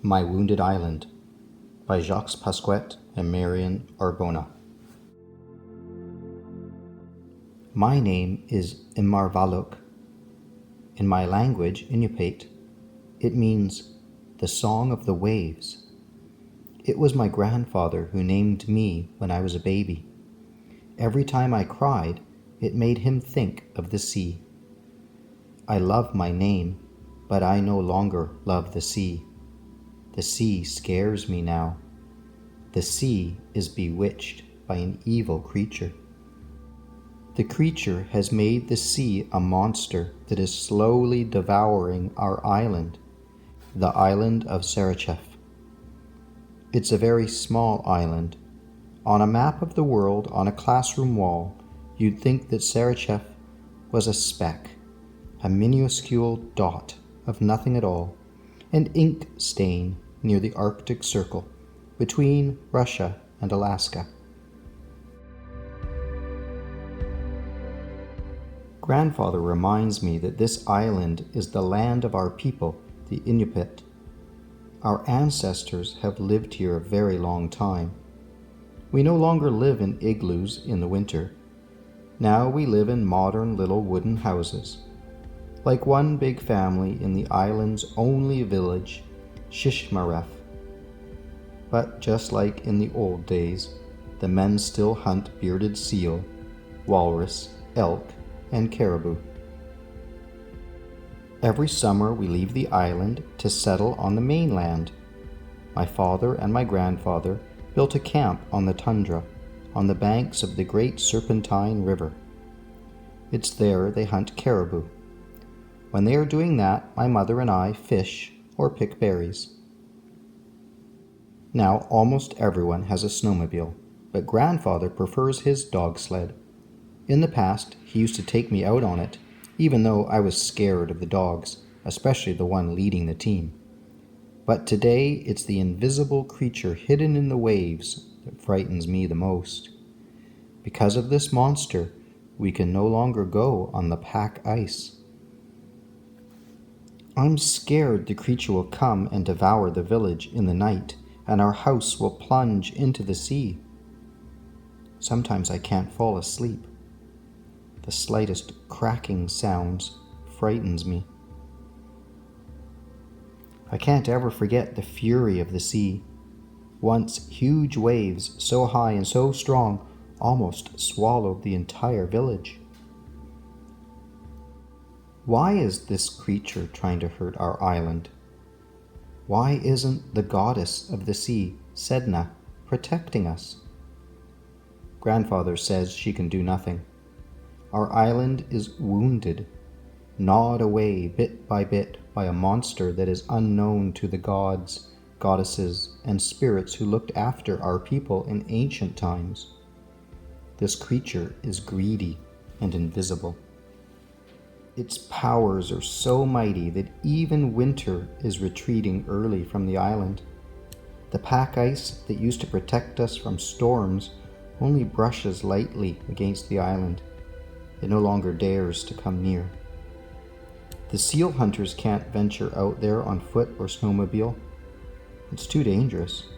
My Wounded Island by Jacques Pasquet and Marion Arbona. My name is Imarvaluk. In my language, Inupiat, it means the song of the waves. It was my grandfather who named me when I was a baby. Every time I cried, it made him think of the sea. I love my name, but I no longer love the sea. The sea scares me now. The sea is bewitched by an evil creature. The creature has made the sea a monster that is slowly devouring our island, the island of Saracev. It's a very small island. On a map of the world on a classroom wall, you'd think that Saracev was a speck, a minuscule dot of nothing at all, an ink stain near the Arctic Circle, between Russia and Alaska. Grandfather reminds me that this island is the land of our people, the Inupiat. Our ancestors have lived here a very long time. We no longer live in igloos in the winter. Now we live in modern little wooden houses, like one big family in the island's only village, Shishmaref. But just like in the old days, the men still hunt bearded seal, walrus, elk, and caribou. Every summer we leave the island to settle on the mainland. My father and my grandfather built a camp on the tundra, on the banks of the great Serpentine River. It's there they hunt caribou. When they are doing that, my mother and I fish or pick berries. Now almost everyone has a snowmobile, but grandfather prefers his dog sled. In the past, he used to take me out on it, even though I was scared of the dogs, especially the one leading the team. But today, it's the invisible creature hidden in the waves that frightens me the most. Because of this monster, we can no longer go on the pack ice. I'm scared the creature will come and devour the village in the night, and our house will plunge into the sea. Sometimes I can't fall asleep. The slightest cracking sounds frightens me. I can't ever forget the fury of the sea. Once huge waves so high and so strong almost swallowed the entire village. Why is this creature trying to hurt our island? Why isn't the goddess of the sea, Sedna, protecting us? Grandfather says she can do nothing. Our island is wounded, gnawed away bit by a monster that is unknown to the gods, goddesses, and spirits who looked after our people in ancient times. This creature is greedy and invisible. Its powers are so mighty that even winter is retreating early from the island. The pack ice that used to protect us from storms only brushes lightly against the island. It no longer dares to come near. The seal hunters can't venture out there on foot or snowmobile. It's too dangerous.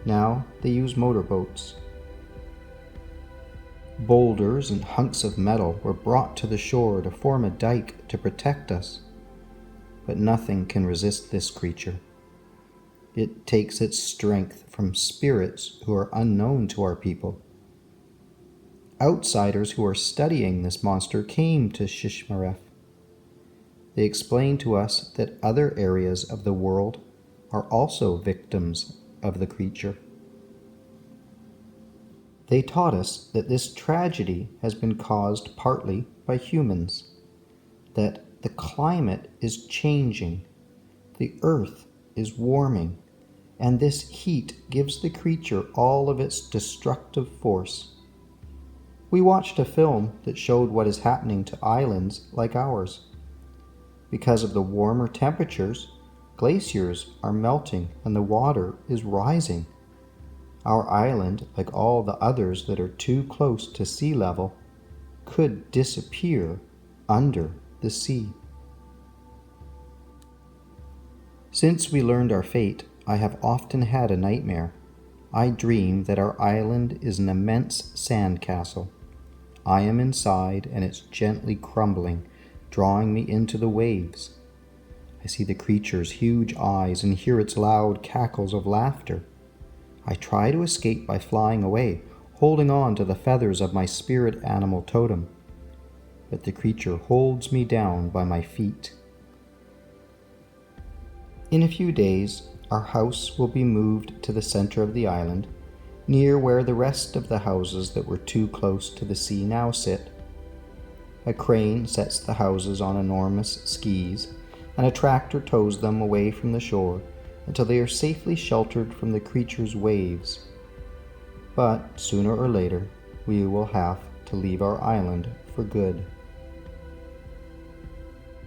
Now they use motorboats. Boulders and hunks of metal were brought to the shore to form a dike to protect us. But nothing can resist this creature. It takes its strength from spirits who are unknown to our people. Outsiders who are studying this monster came to Shishmaref. They explained to us that other areas of the world are also victims of the creature. They taught us that this tragedy has been caused partly by humans, that the climate is changing, the earth is warming, and this heat gives the creature all of its destructive force. We watched a film that showed what is happening to islands like ours. Because of the warmer temperatures, glaciers are melting and the water is rising. Our island, like all the others that are too close to sea level, could disappear under the sea. Since we learned our fate, I have often had a nightmare. I dream that our island is an immense sand castle. I am inside, and it's gently crumbling, drawing me into the waves. I see the creature's huge eyes and hear its loud cackles of laughter. I try to escape by flying away, holding on to the feathers of my spirit animal totem. But the creature holds me down by my feet. In a few days, our house will be moved to the center of the island, near where the rest of the houses that were too close to the sea now sit. A crane sets the houses on enormous skis, and a tractor tows them away from the shore until they are safely sheltered from the creature's waves. But sooner or later, we will have to leave our island for good.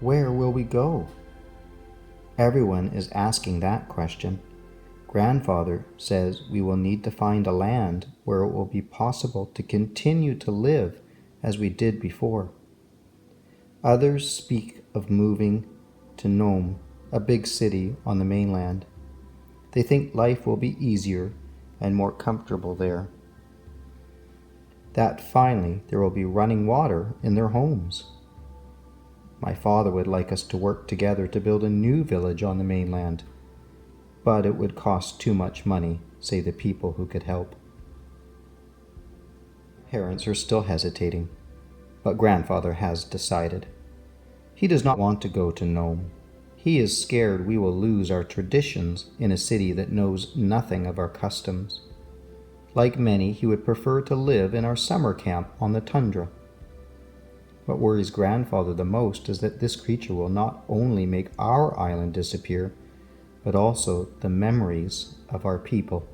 Where will we go? Everyone is asking that question. Grandfather says we will need to find a land where it will be possible to continue to live as we did before. Others speak of moving to Nome, a big city on the mainland. They think life will be easier and more comfortable there. That finally there will be running water in their homes. My father would like us to work together to build a new village on the mainland, but it would cost too much money, say the people who could help. Parents are still hesitating, but grandfather has decided. He does not want to go to Nome. He is scared we will lose our traditions in a city that knows nothing of our customs. Like many, he would prefer to live in our summer camp on the tundra. What worries grandfather the most is that this creature will not only make our island disappear, but also the memories of our people.